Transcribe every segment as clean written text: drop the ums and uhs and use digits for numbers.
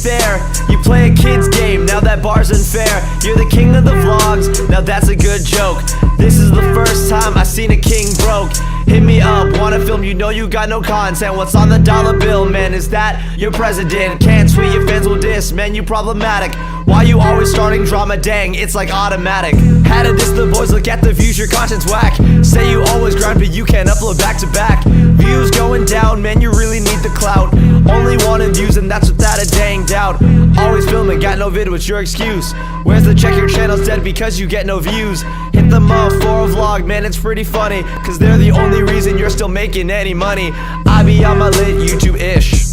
fair. You play a kid's game, now that bar's unfair. You're the king of the vlogs, now that's a good joke. This is the first time I seen a king broke. Hit me up, wanna film, you know you got no content. What's on the dollar bill, man, is that your president? Can't tweet, your fans will diss, man, you problematic. Why you always starting drama, dang, it's like automatic. Had to diss the boys, look at the views, your content's whack. Say you always grind, but you can't upload back to back. Views going down, man, you really need the clout. Only wanted views, and that's without a dang doubt. Always filming, got no vid, what's your excuse? Where's the check, your channel's dead because you get no views. Hit them up for a vlog, man, it's pretty funny, cause they're the only reason you're still making any money. I be on my lit YouTube-ish.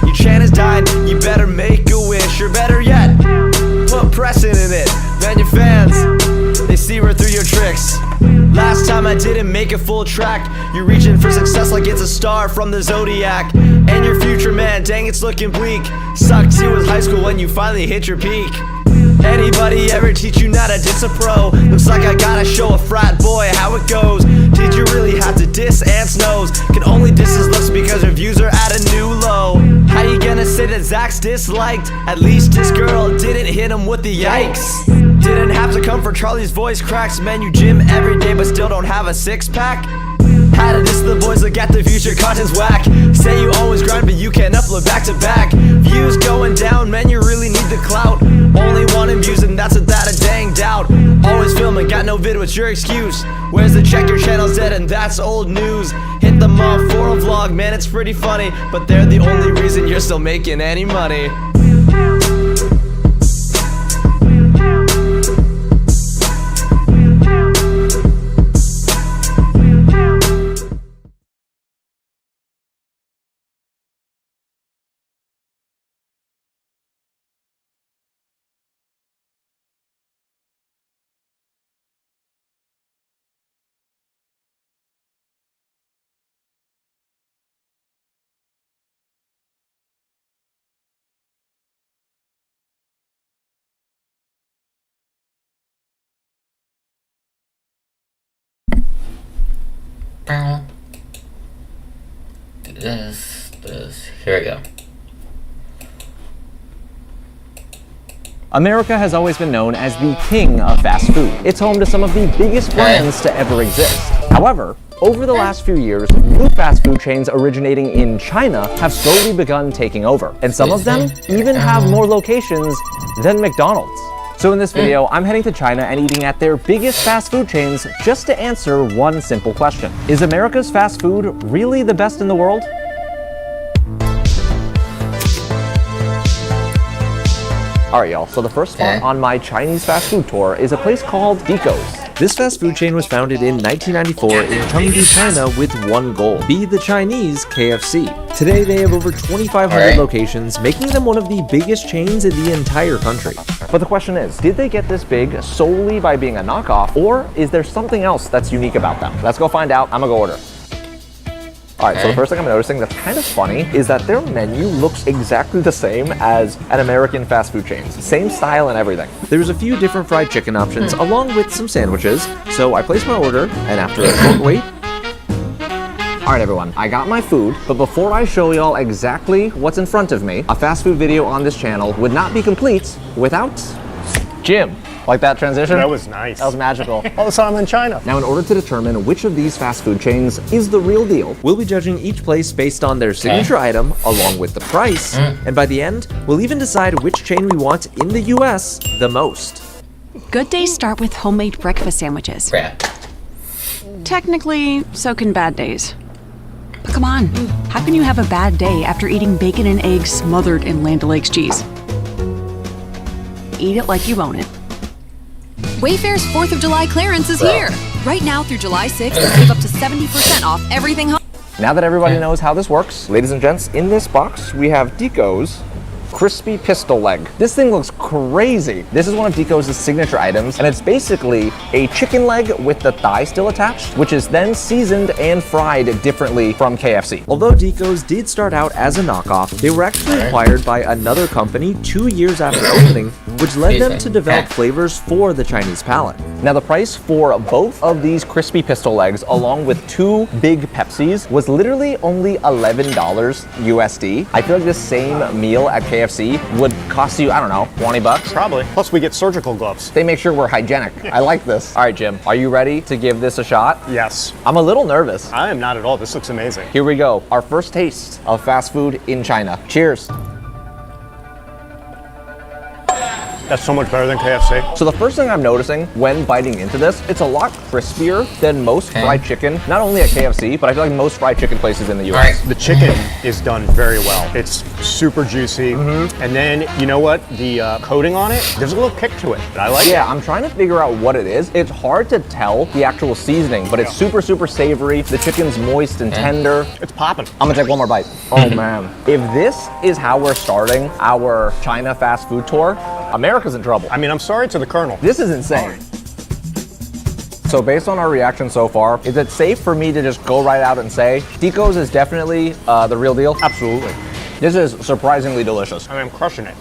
Your channel is dying, you better make a wish. Or better yet, put precedent in it. Man, your fans, they see right through your tricks. Last time I didn't make a full track. You're reaching for success like it's a star from the Zodiac. And your future, man, dang, it's looking bleak. Sucked you in high school when you finally hit your peak. Anybody ever teach you not to diss a pro? Looks like I gotta show a frat boy how it goes. Did you really have to diss Ant's nose? Can only diss his looks because her views are at a new low. How you gonna say that Zach's disliked? At least this girl didn't hit him with the yikes. Didn't have to come for Charlie's voice cracks. Man, you gym every day but still don't have a six-pack. Had to diss the boys, look at the views, your content's whack. Say you always grind but you can't upload back to back. Views going down, man, you really need the clout. Only wanting views and that's without a dang doubt. Always filming, got no vid, what's your excuse? Where's the check, your channel's dead and that's old news. Hit them up for a vlog, man, it's pretty funny, but they're the only reason you're still making any money. Here we go. America has always been known as the king of fast food. It's home to some of the biggest brands to ever exist. However, over the last few years, new fast food chains originating in China have slowly begun taking over, and some of them even have more locations than McDonald's. So in this video, I'm heading to China and eating at their biggest fast food chains just to answer one simple question. Is America's fast food really the best in the world? Alright y'all, so the first spot on my Chinese fast food tour is a place called Dico's. This fast food chain was founded in 1994 in Chengdu, China with one goal: be the Chinese KFC. Today they have over 2,500 locations, making them one of the biggest chains in the entire country. But the question is, did they get this big solely by being a knockoff, or is there something else that's unique about them? Let's go find out. I'm gonna go order. Alright, so the first thing I'm noticing that's kind of funny is that their menu looks exactly the same as an American fast food chain's. Same style and everything. There's a few different fried chicken options along with some sandwiches, so I placed my order, and after a short wait... Alright everyone, I got my food, but before I show y'all exactly what's in front of me, a fast food video on this channel would not be complete without... Jim. Like that transition? That was nice. That was magical. All the time in China. Now, in order to determine which of these fast food chains is the real deal, we'll be judging each place based on their signature item along with the price, and by the end, we'll even decide which chain we want in the US the most. Good days start with homemade breakfast sandwiches. Crap. Technically, so can bad days. But come on, how can you have a bad day after eating bacon and eggs smothered in Land O'Lakes cheese? Eat it like you own it. Wayfair's 4th of July clearance is here. Right now through July 6th, save up to 70% off everything home. Now that everybody knows how this works, ladies and gents, in this box we have Dico's crispy pistol leg. This thing looks crazy. This is one of Dico's signature items, and it's basically a chicken leg with the thigh still attached, which is then seasoned and fried differently from KFC. Although Dico's did start out as a knockoff, they were actually acquired by another company 2 years after opening, which led them to develop flavors for the Chinese palate. Now the price for both of these crispy pistol legs, along with 2 big Pepsis, was literally only $11 USD. I feel like this same meal at KFC KFC would cost you, I don't know, 20 bucks. Probably. Plus we get surgical gloves. They make sure we're hygienic. I like this. All right, Jim, are you ready to give this a shot? Yes. I'm a little nervous. I am not at all. This looks amazing. Here we go. Our first taste of fast food in China. Cheers. That's so much better than KFC. So the first thing I'm noticing when biting into this, it's a lot crispier than most fried chicken, not only at KFC, but I feel like most fried chicken places in the US. The chicken is done very well. It's super juicy. And then, you know what? The coating on it, there's a little kick to it. I like it. Yeah, I'm trying to figure out what it is. It's hard to tell the actual seasoning, but it's super, super savory. The chicken's moist and tender. It's popping. I'm gonna take one more bite. Oh man. If this is how we're starting our China fast food tour, America's in trouble. I mean, I'm sorry to the Colonel. This is insane. So based on our reaction so far, is it safe for me to just go right out and say, Tico's is definitely the real deal? Absolutely. This is surprisingly delicious. I mean, I'm crushing it.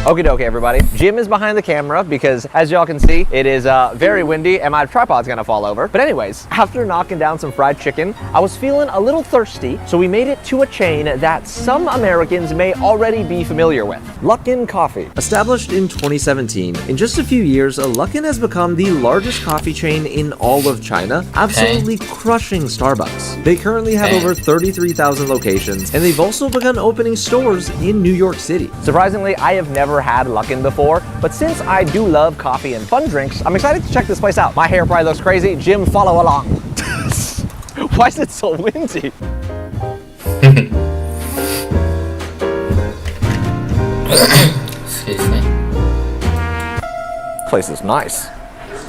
Okie dokie, everybody. Jim is behind the camera because, as y'all can see, it is very windy and my tripod's gonna fall over. But anyways, after knocking down some fried chicken, I was feeling a little thirsty, so we made it to a chain that some Americans may already be familiar with. Luckin Coffee. Established in 2017, in just a few years, Luckin has become the largest coffee chain in all of China, absolutely crushing Starbucks. They currently have over 33,000 locations, and they've also begun opening stores in New York City. Surprisingly, I have never had Luckin before, but since I do love coffee and fun drinks, I'm excited to check this place out. My hair probably looks crazy. Jim, follow along. Why is it so windy? Excuse me. This place is nice.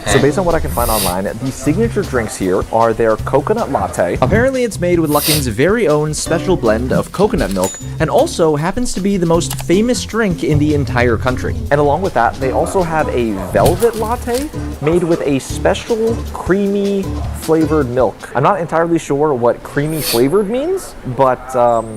So based on what I can find online, the signature drinks here are their coconut latte. Apparently it's made with Luckin's very own special blend of coconut milk and also happens to be the most famous drink in the entire country. And along with that, they also have a velvet latte made with a special creamy flavored milk. I'm not entirely sure what creamy flavored means, but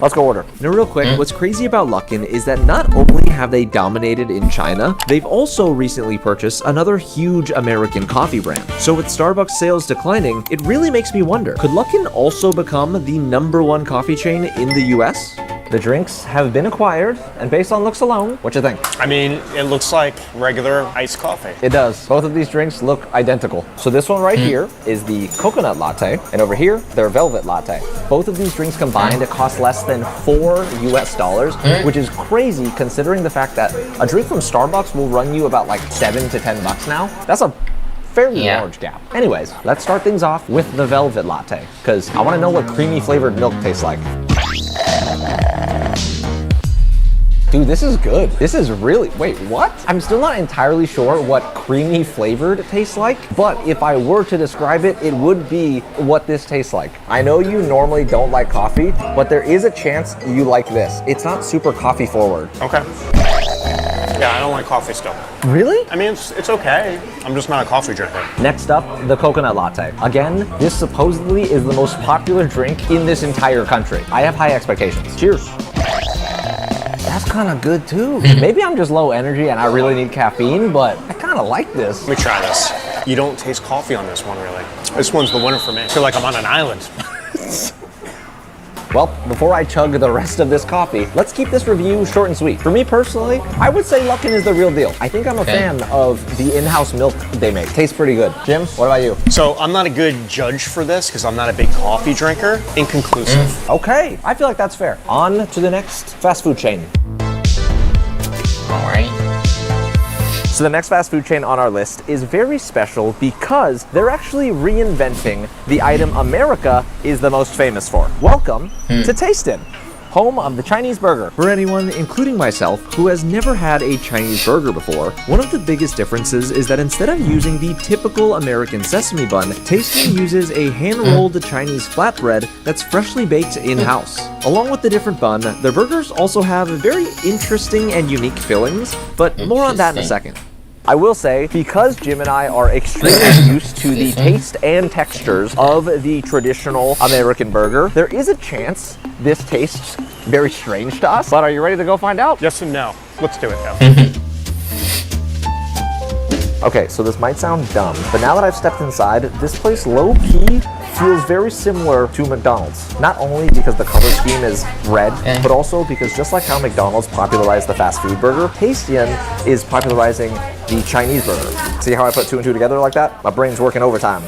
let's go order. Now real quick, what's crazy about Luckin is that not only have they dominated in China, they've also recently purchased another huge American coffee brand. So with Starbucks sales declining, it really makes me wonder, could Luckin also become the #1 coffee chain in the US? The drinks have been acquired, and based on looks alone, what you think? I mean, it looks like regular iced coffee. It does. Both of these drinks look identical. So this one right here is the coconut latte, and over here, their velvet latte. Both of these drinks combined cost less than $4 US, which is crazy considering the fact that a drink from Starbucks will run you about like 7 to 10 bucks now. That's a fairly large gap. Anyways, let's start things off with the velvet latte, because I want to know what creamy flavored milk tastes like. Dude, this is good. This is really, wait, what? I'm still not entirely sure what creamy flavored tastes like, but if I were to describe it, it would be what this tastes like. I know you normally don't like coffee, but there is a chance you like this. It's not super coffee forward. Okay. Yeah, I don't like coffee still. Really? I mean, it's okay. I'm just not a coffee drinker. Next up, the coconut latte. Again, this supposedly is the most popular drink in this entire country. I have high expectations. Cheers. That's kind of good too. Maybe I'm just low energy and I really need caffeine, but I kind of like this. Let me try this. You don't taste coffee on this one, really. This one's the winner for me. I feel like I'm on an island. Well, before I chug the rest of this coffee, let's keep this review short and sweet. For me personally, I would say Luckin is the real deal. I think I'm a fan of the in-house milk they make. Tastes pretty good. Jim, what about you? So I'm not a good judge for this because I'm not a big coffee drinker. Inconclusive. Okay, I feel like that's fair. On to the next fast food chain. All right. So the next fast food chain on our list is very special because they're actually reinventing the item America is the most famous for. Welcome to Tastin', home of the Chinese burger. For anyone, including myself, who has never had a Chinese burger before, one of the biggest differences is that instead of using the typical American sesame bun, Tastin' uses a hand-rolled Chinese flatbread that's freshly baked in-house. Along with the different bun, their burgers also have very interesting and unique fillings, but more on that in a second. I will say, because Jim and I are extremely used to the taste and textures of the traditional American burger, there is a chance this tastes very strange to us. But are you ready to go find out? Yes and no. Let's do it though. Okay, so this might sound dumb, but now that I've stepped inside, this place low-key feels very similar to McDonald's. Not only because the color scheme is red, but also because just like how McDonald's popularized the fast food burger, Tastian is popularizing the Chinese burger. See how I put 2 and 2 together like that? My brain's working overtime.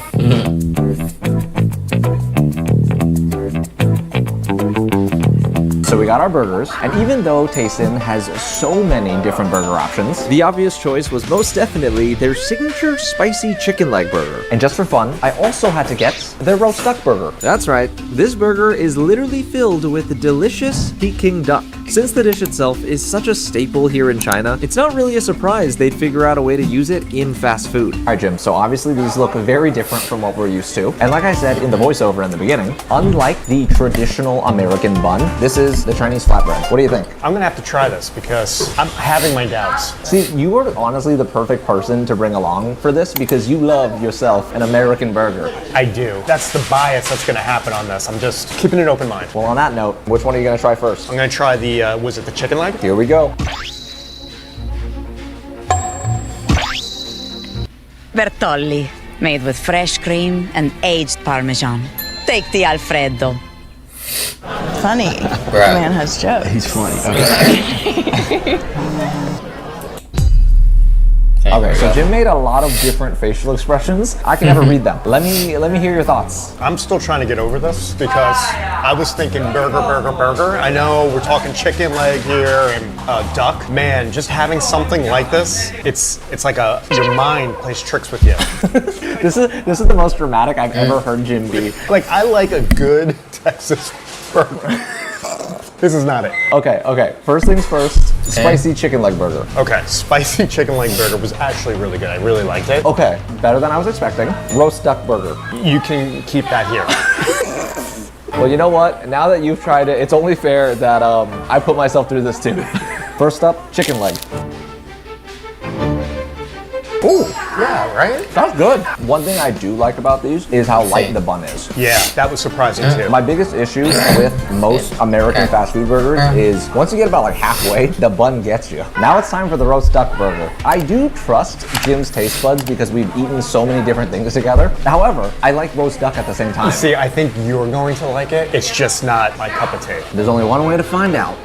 So we got our burgers, and even though Tastian has so many different burger options, The obvious choice was most definitely their signature spicy chicken leg burger. and just for fun, I also had to get their roast duck burger. That's right, this burger is literally filled with the delicious Peking duck. Since the dish itself is such a staple here in China, it's not really a surprise they'd figure out a way to use it in fast food. All right, Jim, so obviously these look very different from what we're used to. And like I said in the voiceover in the beginning, unlike the traditional American bun, this is the Chinese flatbread. What do you think? I'm gonna have to try this because I'm having my doubts. See, you are honestly the perfect person to bring along for this because you love yourself an American burger. I do. That's the bias that's gonna happen on this. I'm just keeping an open mind. Well, on that note, which one are you gonna try first? I'm gonna try the, was it the chicken leg? Here we go. Bertolli, made with fresh cream and aged Parmesan. Take the Alfredo. Funny. The man has jokes. He's funny. Okay, so Jim made a lot of different facial expressions. I can never read them. Let me hear your thoughts. I'm still trying to get over this because I was thinking burger, burger, burger. I know we're talking chicken leg here and duck. Man, just having something like this, it's like your mind plays tricks with you. This is the most dramatic I've ever heard Jim be. Like, I like a good Texas burger. This is not it. Okay. First things first, spicy chicken leg burger. Okay, spicy chicken leg burger was actually really good. I really liked it. Okay, better than I was expecting. Roast duck burger. You can keep that here. Well, you know what? Now that you've tried it, it's only fair that I put myself through this too. First up, chicken leg. Ooh, Yeah, right? that's good. One thing I do like about these is how light the bun is. Yeah, that was surprising too. My biggest issue with most American fast food burgers is once you get about like halfway, the bun gets you. Now it's time for the roast duck burger. I do trust Jim's taste buds because we've eaten so many different things together. However, I like roast duck at the same time. See, I think you're going to like it. It's just not my cup of tea. There's only one way to find out.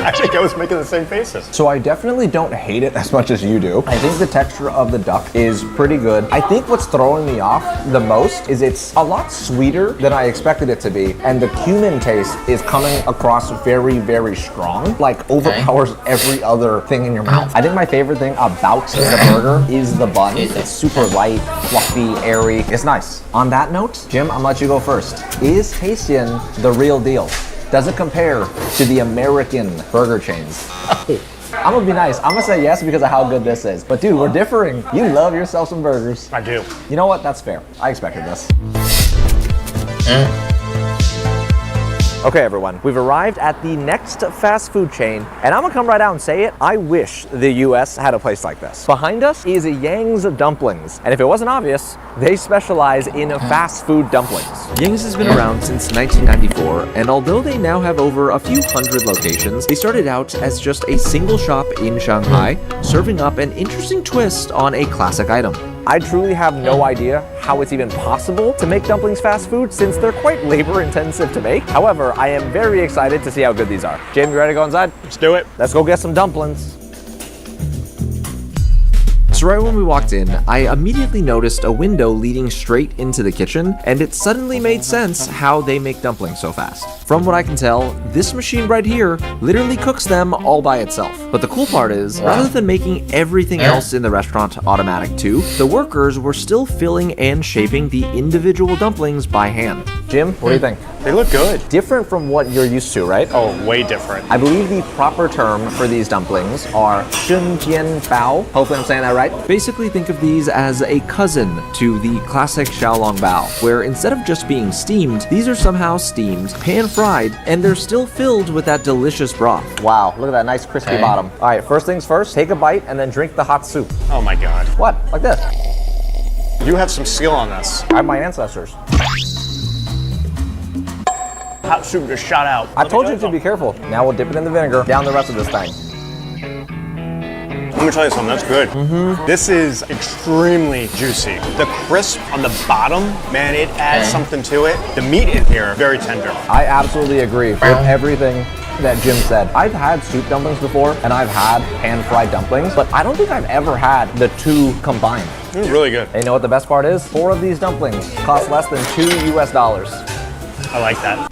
I think I was making the same faces. So I definitely don't hate it as much as you do. I think the texture of the duck is pretty good. I think what's throwing me off the most is it's a lot sweeter than I expected it to be. And the cumin taste is coming across very, very strong. Like overpowers every other thing in your mouth. I think my favorite thing about the burger is the bun. It's super light, fluffy, airy. It's nice. On that note, Jim, I'm gonna let you go first. Is Tastian the real deal? Does it compare to the American burger chains? I'm gonna be nice. I'm gonna say yes because of how good this is. But dude, we're differing. You love yourself some burgers. I do. You know what? That's fair. I expected this. Okay, everyone, we've arrived at the next fast food chain, and I'm gonna come right out and say it. I wish the US had a place like this. Behind us is Yang's Dumplings, and if it wasn't obvious, they specialize in fast food dumplings. Yang's has been around since 1994, and although they now have over a few hundred locations, they started out as just a single shop in Shanghai, serving up an interesting twist on a classic item. I truly have no idea how it's even possible to make dumplings fast food since they're quite labor intensive to make. However, I am very excited to see how good these are. Jim, you ready to go inside? Let's do it. Let's go get some dumplings. So right when we walked in, I immediately noticed a window leading straight into the kitchen, and it suddenly made sense how they make dumplings so fast. From what I can tell, this machine right here literally cooks them all by itself. But the cool part is, rather than making everything else in the restaurant automatic too, the workers were still filling and shaping the individual dumplings by hand. Jim, what do you think? They look good. Different from what you're used to, right? Oh, way different. I believe the proper term for these dumplings are shunjian bao. Hopefully I'm saying that right. Basically think of these as a cousin to the classic xiaolong bao, where instead of just being steamed, these are somehow steamed, pan-fried, and they're still filled with that delicious broth. Wow, look at that nice crispy bottom. All right, first things first, take a bite and then drink the hot soup. Oh my God. What? Like this? You have some skill on this. I have my ancestors. Hot soup just shot out. I told you to be careful. Now we'll dip it in the vinegar, down the rest of this thing. Let me tell you something, that's good. This is extremely juicy. The crisp on the bottom, man, it adds something to it. The meat in here, very tender. I absolutely agree with everything that Jim said. I've had soup dumplings before, and I've had pan-fried dumplings, but I don't think I've ever had the two combined. Really good. And you know what the best part is? 4 of these dumplings cost less than $2 US. I like that.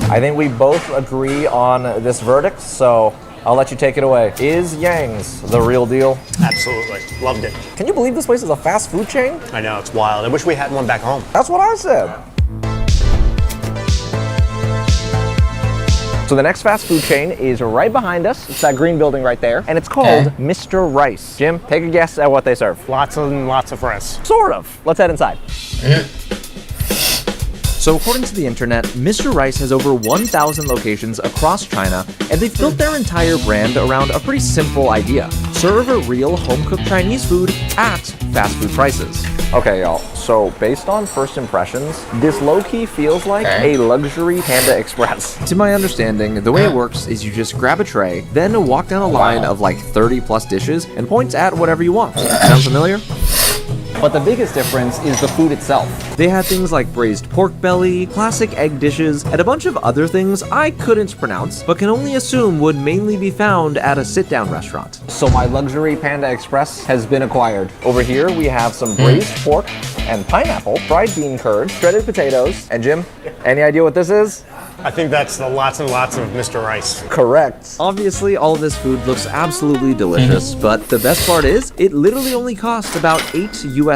I think we both agree on this verdict, so I'll let you take it away. Is Yang's the real deal? Absolutely. Loved it. Can you believe this place is a fast food chain? I know, it's wild. I wish we had one back home. That's what I said. So the next fast food chain is right behind us. It's that green building right there, and it's called Mr. Rice. Jim, take a guess at what they serve. Lots and lots of rice. Sort of. Let's head inside. So according to the internet, Mr. Rice has over 1,000 locations across China, and they've built their entire brand around a pretty simple idea. Serve a real home-cooked Chinese food at fast food prices. Okay, y'all, so based on first impressions, this low-key feels like a luxury Panda Express. To my understanding, the way it works is you just grab a tray, then walk down a line of like 30 plus dishes and point at whatever you want. Sound familiar? But the biggest difference is the food itself. They had things like braised pork belly, classic egg dishes, and a bunch of other things I couldn't pronounce, but can only assume would mainly be found at a sit-down restaurant. So my luxury Panda Express has been acquired. Over here we have some braised pork and pineapple, fried bean curd, shredded potatoes, and Jim, any idea what this is? I think that's the lots and lots of Mr. Rice. Correct. Obviously, all of this food looks absolutely delicious, but the best part is, it literally only costs about $8 US.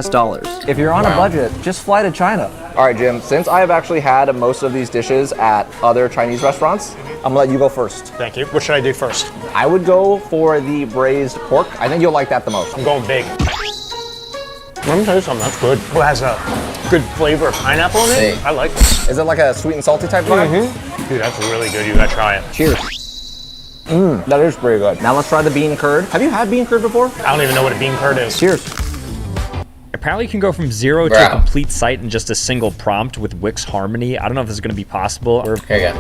If you're on a budget, just fly to China. All right, Jim, since I have actually had most of these dishes at other Chinese restaurants, I'm gonna let you go first. Thank you. What should I do first? I would go for the braised pork. I think you'll like that the most. I'm going big. Let me tell you something, that's good. It has a good flavor of pineapple in it. I like this. Is it like a sweet and salty type vibe? Dude, that's really good. You gotta try it. Cheers. That is pretty good. Now let's try the bean curd. Have you had bean curd before? I don't even know what a bean curd is. Cheers. Apparently you can go from 0 to a complete site in just a single prompt with Wix Harmony. I don't know if this is going to be possible. Okay.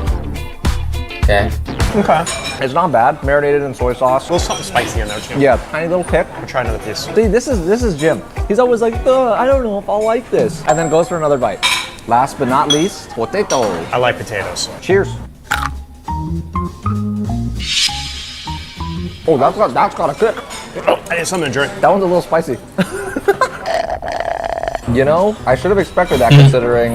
It's not bad. Marinated in soy sauce. A little something spicy in there too. Yeah, tiny little kick. I'll try another piece. See, this is Jim. He's always like, I don't know if I'll like this. And then goes for another bite. Last but not least, potato. I like potatoes. Cheers. Oh, that's got a kick. Oh, I need something to drink. That one's a little spicy. You know, I should have expected that considering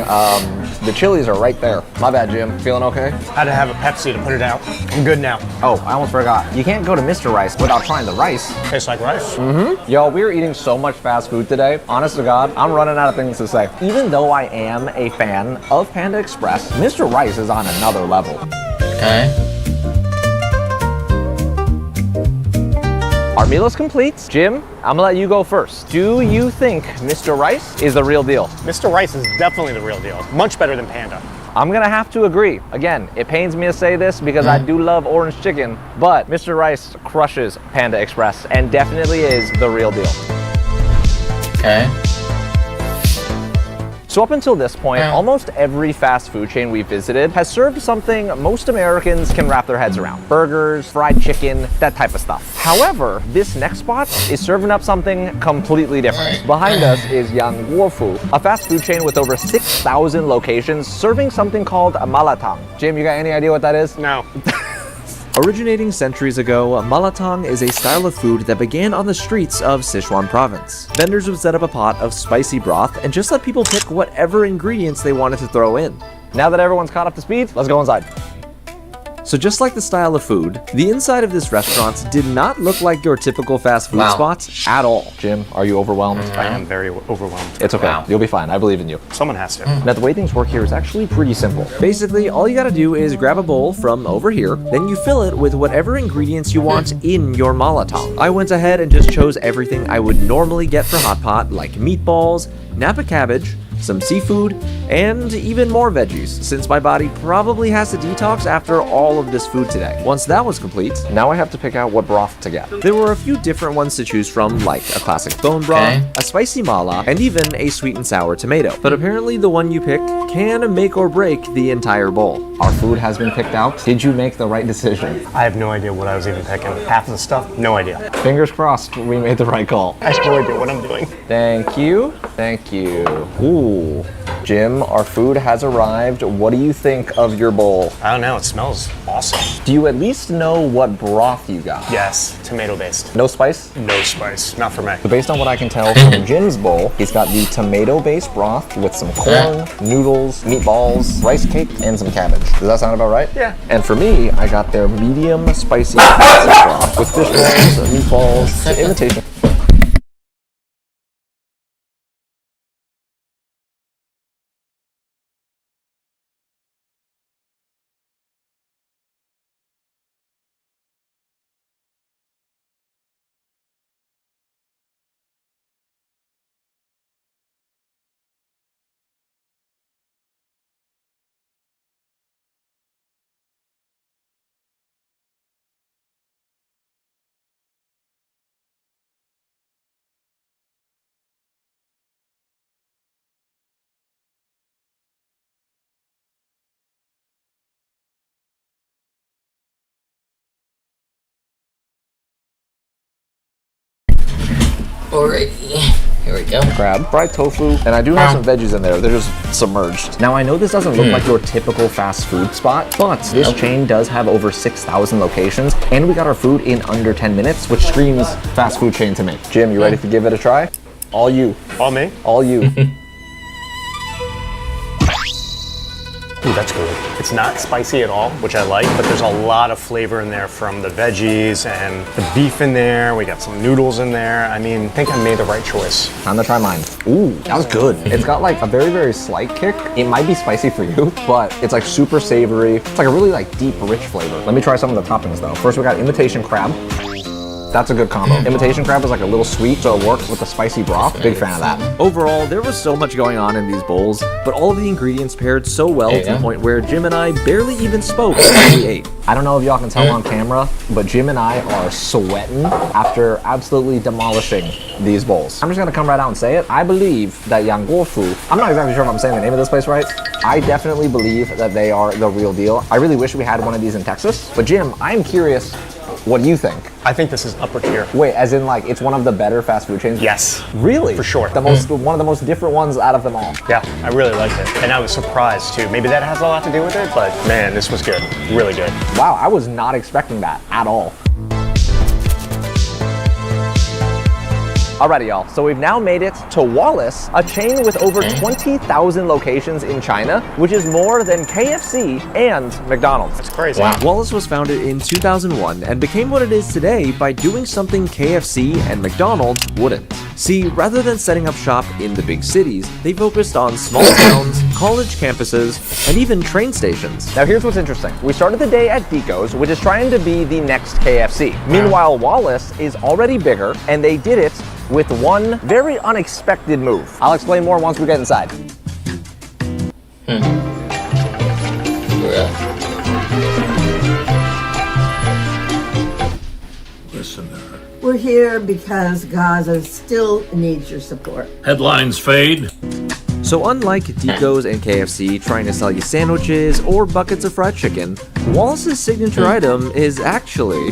the chilies are right there. My bad, Jim. Feeling okay? Had to have a Pepsi to put it out. I'm good now. Oh, I almost forgot. You can't go to Mr. Rice without trying the rice. Tastes like rice. Y'all, we're eating so much fast food today. Honest to God, I'm running out of things to say. Even though I am a fan of Panda Express, Mr. Rice is on another level. Our meal is complete. Jim, I'm gonna let you go first. Do you think Mr. Rice is the real deal? Mr. Rice is definitely the real deal. Much better than Panda. I'm gonna have to agree. Again, it pains me to say this because I do love orange chicken, but Mr. Rice crushes Panda Express and definitely is the real deal. So up until this point, almost every fast food chain we've visited has served something most Americans can wrap their heads around. Burgers, fried chicken, that type of stuff. However, this next spot is serving up something completely different. Behind us is Yang Guofu, a fast food chain with over 6,000 locations serving something called a malatang. Jim, you got any idea what that is? No. Originating centuries ago, malatang is a style of food that began on the streets of Sichuan province. Vendors would set up a pot of spicy broth and just let people pick whatever ingredients they wanted to throw in. Now that everyone's caught up to speed, let's go inside. So just like the style of food, the inside of this restaurant did not look like your typical fast food spots at all. Jim, are you overwhelmed? I am very overwhelmed. It's okay. You'll be fine. I believe in you. Someone has to. Now, the way things work here is actually pretty simple. Basically, all you gotta do is grab a bowl from over here, then you fill it with whatever ingredients you want in your malatang. I went ahead and just chose everything I would normally get for hot pot, like meatballs, Napa cabbage, some seafood, and even more veggies, since my body probably has to detox after all of this food today. Once that was complete, now I have to pick out what broth to get. There were a few different ones to choose from, like a classic bone broth, a spicy mala, and even a sweet and sour tomato. But apparently the one you pick can make or break the entire bowl. Our food has been picked out. Did you make the right decision? I have no idea what I was even picking. Half of the stuff, no idea. Fingers crossed we made the right call. I have no idea what I'm doing. Thank you. Thank you. Ooh. Jim, our food has arrived. What do you think of your bowl? I don't know, it smells awesome. Do you at least know what broth you got? Yes, tomato based. No spice? No spice, not for me. So based on what I can tell from Jim's bowl, he's got the tomato-based broth with some corn, noodles, meatballs, rice cake, and some cabbage. Does that sound about right? Yeah. And for me, I got their medium spicy broth with fish balls, meatballs, imitation. Alrighty, here we go. Crab, fried tofu, and I do have some veggies in there. They're just submerged. Now I know this doesn't look like your typical fast food spot, but this chain does have over 6,000 locations, and we got our food in under 10 minutes, which screams fast food chain to me. Jim, you ready to give it a try? All you. All me? All you. Ooh, that's good. It's not spicy at all, which I like, but there's a lot of flavor in there from the veggies and the beef in there. We got some noodles in there. I mean, I think I made the right choice. Time to try mine. Ooh, that was good. It's got like a very, very slight kick. It might be spicy for you, but it's like super savory. It's like a really like deep, rich flavor. Let me try some of the toppings though. First we got imitation crab. That's a good combo. Imitation crab is like a little sweet, so it works with the spicy broth. Big fan of that. Overall, there was so much going on in these bowls, but all of the ingredients paired so well to the point where Jim and I barely even spoke while we ate. I don't know if y'all can tell on camera, but Jim and I are sweating after absolutely demolishing these bowls. I'm just gonna come right out and say it. I believe that Yang Guo Fu, I'm not exactly sure if I'm saying the name of this place right. I definitely believe that they are the real deal. I really wish we had one of these in Texas. But Jim, I'm curious, what do you think? I think this is upper tier. Wait, as in like it's one of the better fast food chains? Yes. Really? For sure. One of the most different ones out of them all. Yeah, I really liked it. And I was surprised too. Maybe that has a lot to do with it, but man, this was good. Really good. Wow, I was not expecting that at all. Alrighty, y'all, so we've now made it to Wallace, a chain with over 20,000 locations in China, which is more than KFC and McDonald's. That's crazy. Wow. Wallace was founded in 2001 and became what it is today by doing something KFC and McDonald's wouldn't. See, rather than setting up shop in the big cities, they focused on small towns, college campuses, and even train stations. Now here's what's interesting. We started the day at Dico's, which is trying to be the next KFC. Meanwhile, Wallace is already bigger, and they did it with one very unexpected move. I'll explain more once we get inside. Listener. We're here because Gaza still needs your support. Headlines fade. So unlike Dico's and KFC trying to sell you sandwiches or buckets of fried chicken, Wallace's signature item is actually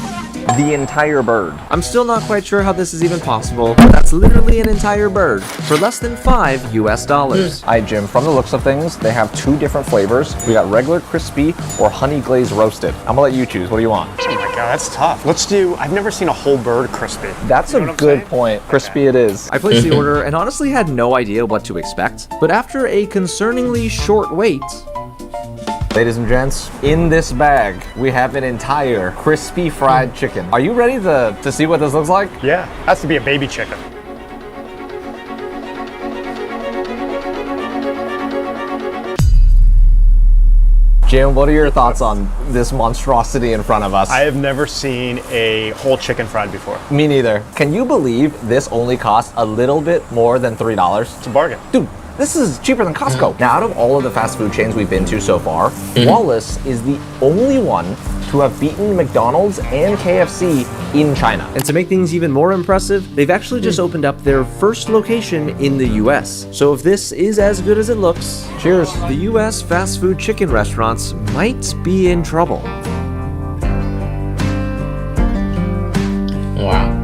the entire bird. I'm still not quite sure how this is even possible, but that's literally an entire bird for less than $5 US. Alright, Jim, from the looks of things, they have two different flavors. We got regular crispy or honey glazed roasted. I'm gonna let you choose. What do you want? Oh my god, that's tough. Let's do, I've never seen a whole bird crispy. That's a good point. Crispy it is. I placed the order and honestly had no idea what to expect, but after a concerningly short wait, ladies and gents, in this bag, we have an entire crispy fried chicken. Are you ready to see what this looks like? Yeah, has to be a baby chicken. Jim, what are your thoughts on this monstrosity in front of us? I have never seen a whole chicken fried before. Me neither. Can you believe this only costs a little bit more than $3? It's a bargain. Dude, This is cheaper than Costco. Now, out of all of the fast food chains we've been to so far, Wallace is the only one to have beaten McDonald's and KFC in China. And to make things even more impressive, they've actually just opened up their first location in the US. So if this is as good as it looks, cheers, the US fast food chicken restaurants might be in trouble. Wow.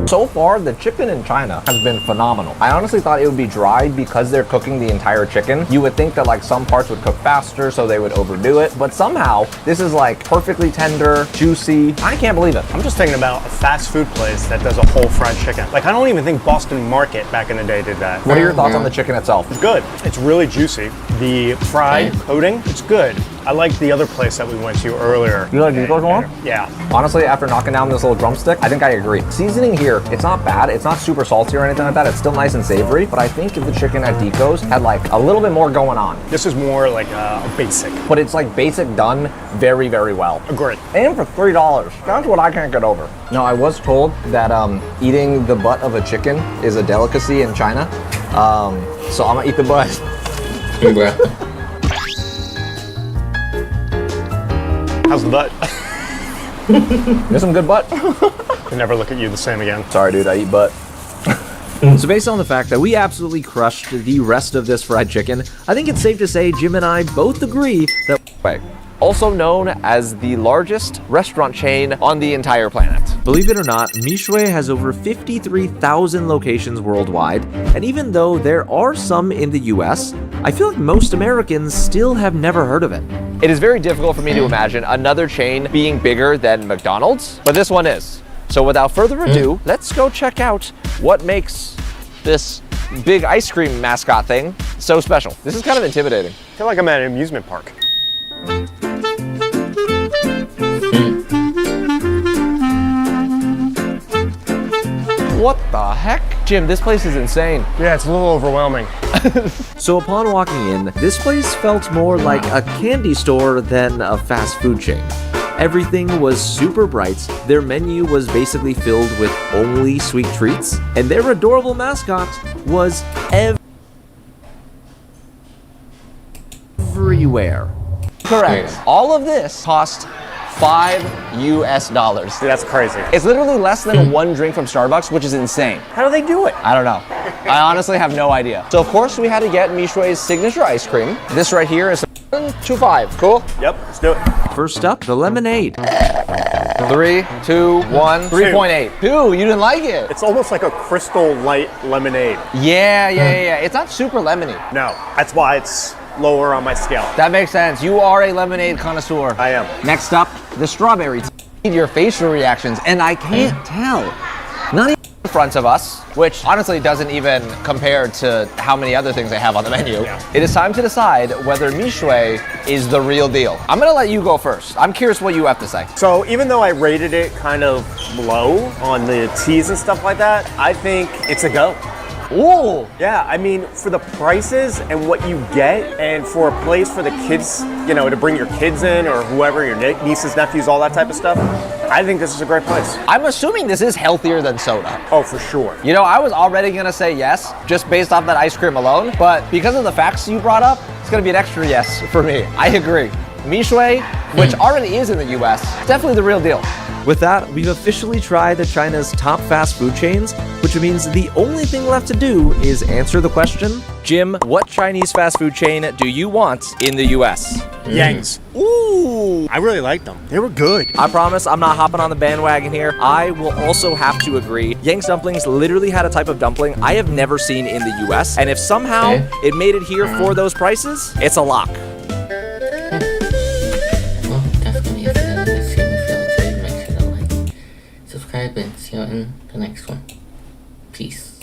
So far, the chicken in China has been phenomenal. I honestly thought it would be dried because they're cooking the entire chicken. You would think that like some parts would cook faster, so they would overdo it. But somehow, this is like perfectly tender, juicy. I can't believe it. I'm just thinking about a fast food place that does a whole fried chicken. Like, I don't even think Boston Market back in the day did that. What are your thoughts on the chicken itself? It's good. It's really juicy. The fried coating, it's good. I like the other place that we went to earlier. You like Nico's more? Yeah. Honestly, after knocking down this little drumstick, I think I agree. Seasoning here, it's not bad. It's not super salty or anything like that. It's still nice and savory. But I think if the chicken at Dico's had like a little bit more going on. This is more like a basic. But it's like basic done very, very well. Agreed. And for $3, that's what I can't get over. No, I was told that eating the butt of a chicken is a delicacy in China. So I'm gonna eat the butt. How's the butt? There's some good butt. Can never look at you the same again. Sorry, dude, I eat butt. So based on the fact that we absolutely crushed the rest of this fried chicken, I think it's safe to say Jim and I both agree that also known as the largest restaurant chain on the entire planet. Believe it or not, Mixue has over 53,000 locations worldwide, and even though there are some in the US, I feel like most Americans still have never heard of it. It is very difficult for me to imagine another chain being bigger than McDonald's, but this one is. So without further ado, let's go check out what makes this big ice cream mascot thing so special. This is kind of intimidating. I feel like I'm at an amusement park. What the heck? Jim, this place is insane. Yeah, it's a little overwhelming. So upon walking in, this place felt more like a candy store than a fast food chain. Everything was super bright, their menu was basically filled with only sweet treats, and their adorable mascot was everywhere. Correct. All of this cost $5 US. Dude, that's crazy. It's literally less than one drink from Starbucks, which is insane. How do they do it? I don't know. I honestly have no idea. So of course we had to get Mixue's signature ice cream. This right here is 2.5. Cool? Yep, let's do it. First up, the lemonade. 3, 2, 1, 3.8. 2, you didn't like it. It's almost like a Crystal Light lemonade. Yeah. It's not super lemony. No, that's why it's lower on my scale. That makes sense. You are a lemonade connoisseur. I am. Next up, the strawberry. Your facial reactions, and I can't tell. Not even in front of us, which honestly doesn't even compare to how many other things they have on the menu. Yeah. It is time to decide whether Mixue is the real deal. I'm gonna let you go first. I'm curious what you have to say. So even though I rated it kind of low on the teas and stuff like that, I think it's a go. Ooh. Yeah, I mean, for the prices and what you get, and for a place for the kids, you know, to bring your kids in or whoever, your nieces, nephews, all that type of stuff, I think this is a great place. I'm assuming this is healthier than soda. Oh, for sure. You know, I was already gonna say yes, just based off that ice cream alone, but because of the facts you brought up, it's gonna be an extra yes for me. I agree. Mixue, which already is in the US, definitely the real deal. With that, we've officially tried China's top fast food chains, which means the only thing left to do is answer the question, Jim, what Chinese fast food chain do you want in the US? Yang's. Ooh. I really liked them. They were good. I promise I'm not hopping on the bandwagon here. I will also have to agree. Yang's Dumplings literally had a type of dumpling I have never seen in the US, and if somehow it made it here for those prices, it's a lock. Definitely, if you feel enjoyed, make sure to like, subscribe, and see you in the next one. Peace.